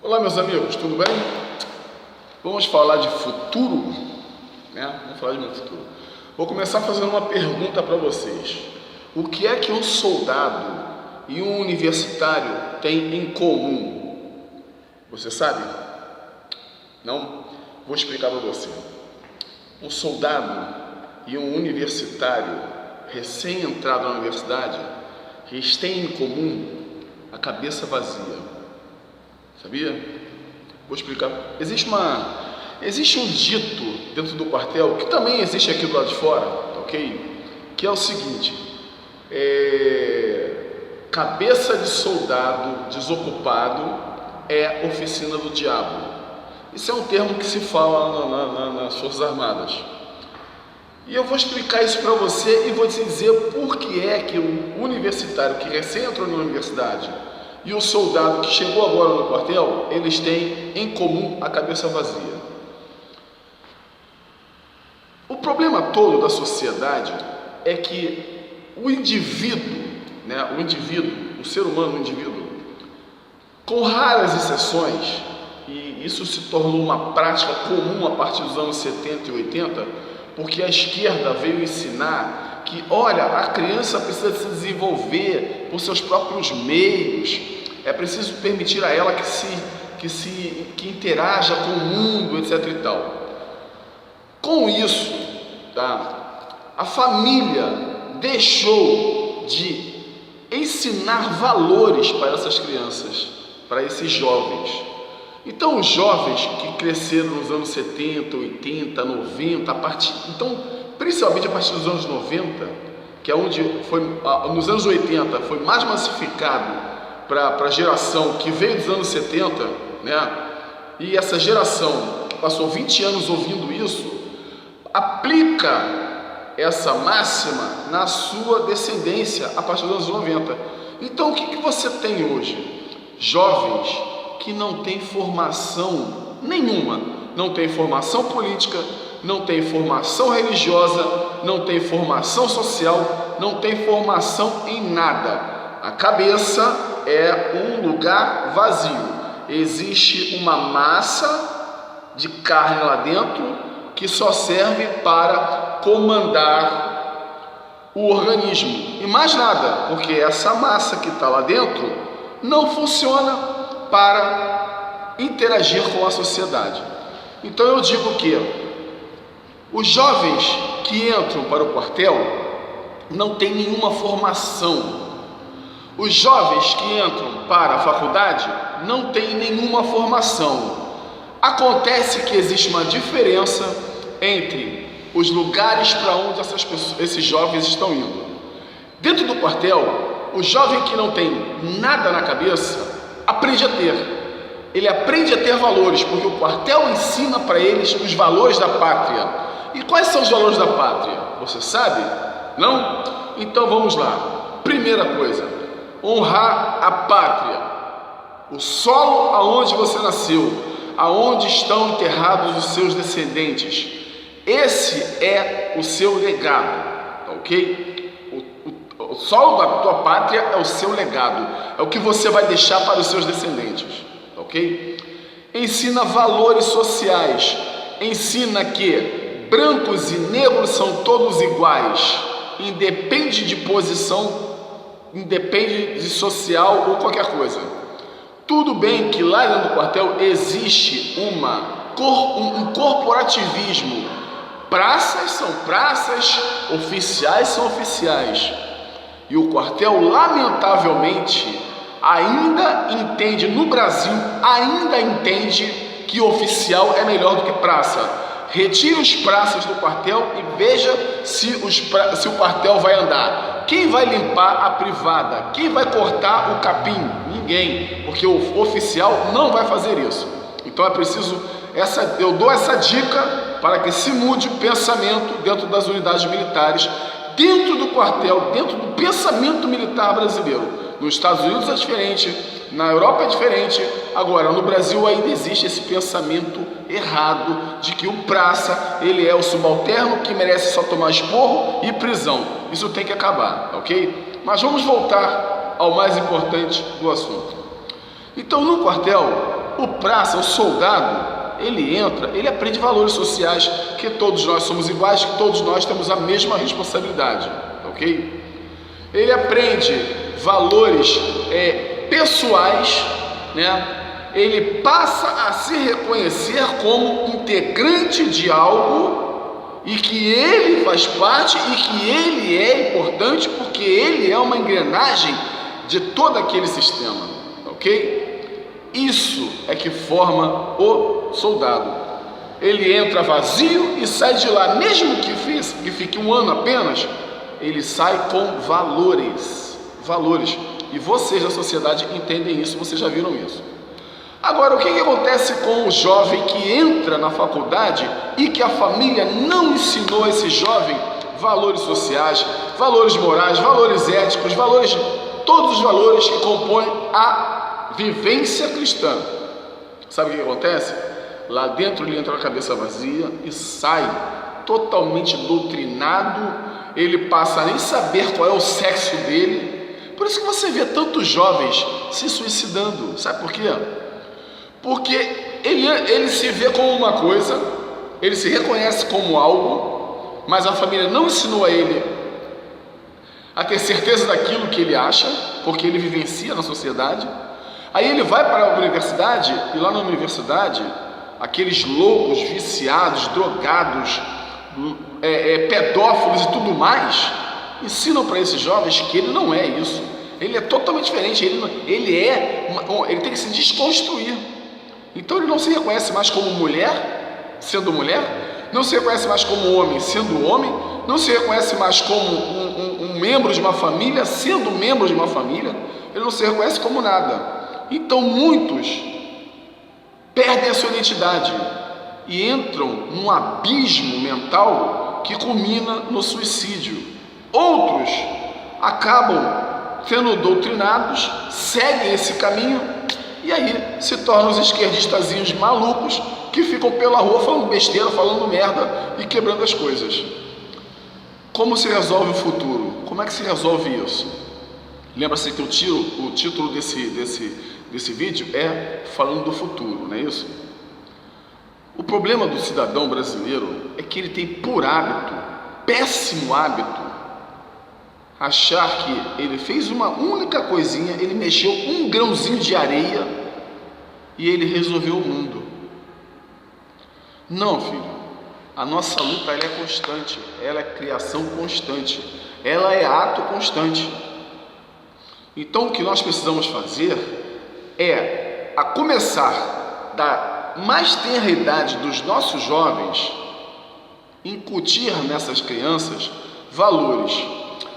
Olá, meus amigos, tudo bem? Vamos falar de futuro, né? Vamos falar de meu futuro. Vou começar fazendo uma pergunta para vocês. O que é que um soldado e um universitário têm em comum? Você sabe? Não? Vou explicar para você. Um soldado e um universitário recém-entrado na universidade, eles têm em comum a cabeça vazia. Sabia? Vou explicar. Existe um dito dentro do quartel, que também existe aqui do lado de fora, ok? Que é o seguinte: cabeça de soldado desocupado é oficina do diabo. Isso é um termo que se fala nas Forças Armadas. E eu vou explicar isso para você e vou te dizer por que é que o universitário que recém entrou na universidade e o soldado que chegou agora no quartel, eles têm em comum a cabeça vazia. O problema todo da sociedade é que o indivíduo, o ser humano, com raras exceções, e isso se tornou uma prática comum a partir dos anos 70 e 80, porque a esquerda veio ensinar que, olha, a criança precisa se desenvolver por seus próprios meios, é preciso permitir a ela que interaja com o mundo, etc. e tal. Com isso, a família deixou de ensinar valores para essas crianças, para esses jovens. Então, os jovens que cresceram nos anos 70, 80, 90, principalmente a partir dos anos 90, que é onde nos anos 80 foi mais massificado para a geração que veio dos anos 70, né? E essa geração passou 20 anos ouvindo isso, aplica essa máxima na sua descendência a partir dos anos 90. Então, o que você tem hoje? Jovens que não têm formação nenhuma, não tem formação política, não tem formação religiosa, não tem formação social, não tem formação em nada. A cabeça é um lugar vazio. Existe uma massa de carne lá dentro que só serve para comandar o organismo. E mais nada, porque essa massa que está lá dentro não funciona para interagir com a sociedade. Então eu digo que os jovens que entram para o quartel não têm nenhuma formação. Os jovens que entram para a faculdade não têm nenhuma formação. Acontece que existe uma diferença entre os lugares para onde esses jovens estão indo. Dentro do quartel, o jovem que não tem nada na cabeça aprende a ter. Ele aprende a ter valores, porque o quartel ensina para eles os valores da pátria. E quais são os valores da pátria? Você sabe? Não? Então vamos lá. Primeira coisa: honrar a pátria, o solo aonde você nasceu, aonde estão enterrados os seus descendentes. Esse é o seu legado, ok? O solo da tua pátria é o seu legado, é o que você vai deixar para os seus descendentes, ok? Ensina valores sociais, ensina que brancos e negros são todos iguais, independe de posição, independe de social ou qualquer coisa. Tudo bem que lá dentro do quartel existe um corporativismo. Praças são praças, oficiais são oficiais. E o quartel, lamentavelmente, ainda entende, no Brasil, que oficial é melhor do que praça. Retire os praças do quartel e veja se o quartel vai andar. Quem vai limpar a privada? Quem vai cortar o capim? Ninguém, porque o oficial não vai fazer isso. Então é preciso, eu dou essa dica para que se mude o pensamento dentro das unidades militares, dentro do quartel, dentro do pensamento militar brasileiro. Nos Estados Unidos é diferente, na Europa é diferente. Agora, no Brasil ainda existe esse pensamento errado de que o praça, ele é o subalterno que merece só tomar esporro e prisão. Isso tem que acabar, ok? Mas vamos voltar ao mais importante do assunto. Então, no quartel, o praça, o soldado, ele entra, ele aprende valores sociais, que todos nós somos iguais, que todos nós temos a mesma responsabilidade, ok? Ele aprende valores pessoais, né? Ele passa a se reconhecer como integrante de algo e que ele faz parte e que ele é importante porque ele é uma engrenagem de todo aquele sistema, ok? Isso é que forma o soldado. Ele entra vazio e sai de lá, mesmo que fique um ano apenas, ele sai com valores. E vocês da sociedade entendem isso, vocês já viram isso. Agora, o que acontece com o jovem que entra na faculdade e que a família não ensinou a esse jovem valores sociais, valores morais, valores éticos, todos os valores que compõem a vivência cristã? Sabe o que acontece? Lá dentro ele entra com a cabeça vazia e sai totalmente doutrinado, ele passa a nem saber qual é o sexo dele. Por isso que você vê tantos jovens se suicidando. Sabe por quê? Porque ele se vê como uma coisa, ele se reconhece como algo, mas a família não ensinou a ele a ter certeza daquilo que ele acha, porque ele vivencia na sociedade. Aí ele vai para a universidade, e lá na universidade, aqueles loucos, viciados, drogados, pedófilos e tudo mais, ensinam para esses jovens que ele não é isso. Ele é totalmente diferente, ele tem que se desconstruir. Então ele não se reconhece mais como mulher, sendo mulher, não se reconhece mais como homem, sendo homem, não se reconhece mais como um membro de uma família, sendo membro de uma família, ele não se reconhece como nada. Então muitos perdem a sua identidade e entram num abismo mental que culmina no suicídio. Outros acabam sendo doutrinados, seguem esse caminho e aí se tornam os esquerdistazinhos malucos que ficam pela rua falando besteira, falando merda e quebrando as coisas. Como se resolve o futuro? Como é que se resolve isso? Lembra-se que o título desse vídeo é falando do futuro, não é isso? O problema do cidadão brasileiro é que ele tem por hábito, péssimo hábito, achar que ele fez uma única coisinha, ele mexeu um grãozinho de areia e ele resolveu o mundo. Não, filho, a nossa luta ela é constante, ela é criação constante, ela é ato constante. Então o que nós precisamos fazer é, a começar da mais tenra idade dos nossos jovens, incutir nessas crianças valores.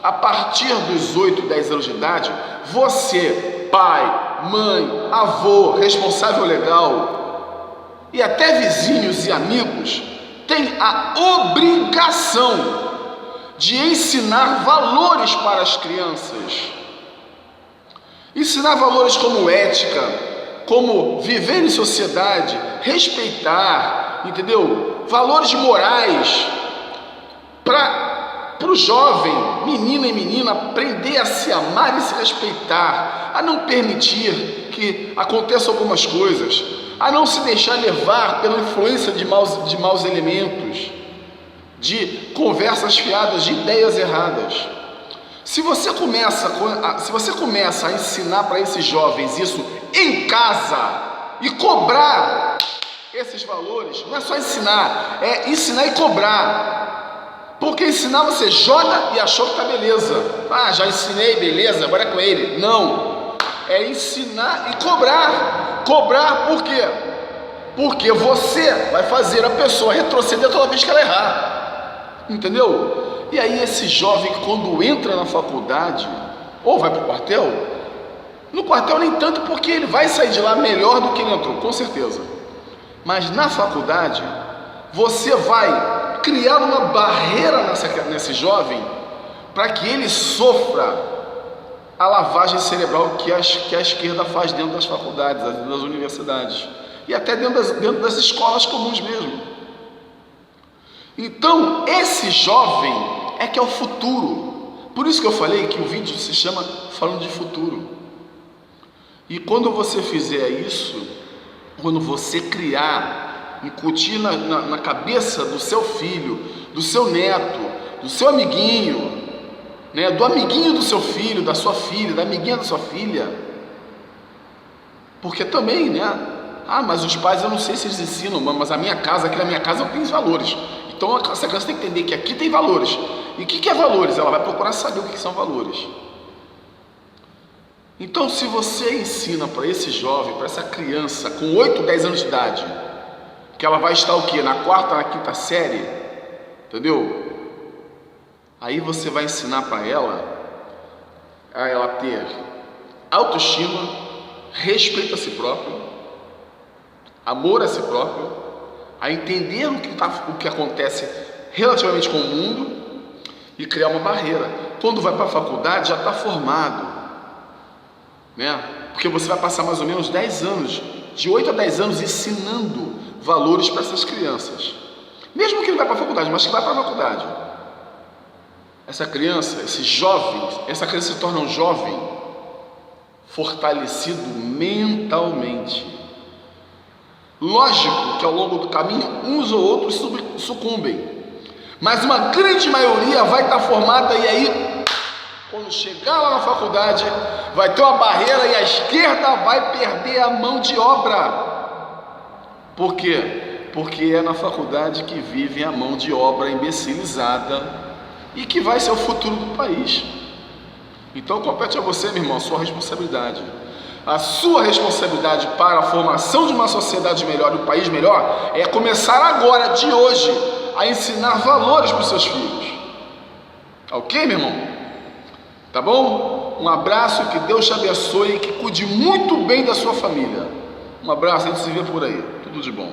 A partir dos 8, 10 anos de idade, você, pai, mãe, avô, responsável legal e até vizinhos e amigos, tem a obrigação de ensinar valores para as crianças. Ensinar valores como ética, como viver em sociedade, respeitar, entendeu? Valores morais, para o jovem, menina e menina, aprender a se amar e se respeitar, a não permitir que aconteçam algumas coisas, a não se deixar levar pela influência de maus elementos, de conversas fiadas, de ideias erradas. Se você começa a ensinar para esses jovens isso em casa e cobrar esses valores, não é só ensinar, é ensinar e cobrar. Porque ensinar você joga e achou que tá beleza. Ah, já ensinei, beleza, agora é com ele. Não, é ensinar e cobrar. Cobrar por quê? Porque você vai fazer a pessoa retroceder toda vez que ela errar. Entendeu? E aí esse jovem, quando entra na faculdade, ou vai para o quartel, no quartel nem tanto, porque ele vai sair de lá melhor do que ele entrou, com certeza. Mas na faculdade, você vai criar uma barreira nesse jovem para que ele sofra a lavagem cerebral que a esquerda faz dentro das faculdades, das universidades e até dentro das escolas comuns mesmo. Então esse jovem é que é o futuro. Por isso que eu falei que o vídeo se chama Falando de Futuro. E quando você fizer isso, quando você criar, incutir na cabeça do seu filho, do seu neto, do seu amiguinho, né, do amiguinho do seu filho, da sua filha, da amiguinha da sua filha, porque também, né? Mas os pais eu não sei se eles ensinam, mas a minha casa, aqui na minha casa eu tenho valores. Então essa criança tem que entender que aqui tem valores. E o que é valores? Ela vai procurar saber o que são valores. Então, se você ensina para esse jovem, para essa criança com 8, 10 anos de idade, que ela vai estar o quê? Na 4ª, na 5ª série, entendeu? Aí você vai ensinar para ela a ela ter autoestima, respeito a si próprio, amor a si próprio, a entender o que acontece relativamente com o mundo e criar uma barreira. Quando vai para a faculdade já está formado, né? Porque você vai passar mais ou menos 10 anos, de 8 a 10 anos ensinando valores para essas crianças, mesmo que ele vá para a faculdade, mas que vai para a faculdade. Essa criança, esse jovem, essa criança se torna um jovem fortalecido mentalmente. Lógico que ao longo do caminho uns ou outros sucumbem, mas uma grande maioria vai estar formada, e aí quando chegar lá na faculdade vai ter uma barreira e a esquerda vai perder a mão de obra. Por quê? Porque é na faculdade que vive a mão de obra imbecilizada e que vai ser o futuro do país. Então compete a você, meu irmão, a sua responsabilidade. A sua responsabilidade para a formação de uma sociedade melhor e um país melhor é começar agora, de hoje, a ensinar valores para os seus filhos. Ok, meu irmão? Tá bom? Um abraço, que Deus te abençoe e que cuide muito bem da sua família. Um abraço, a gente se vê por aí. Tudo de bom.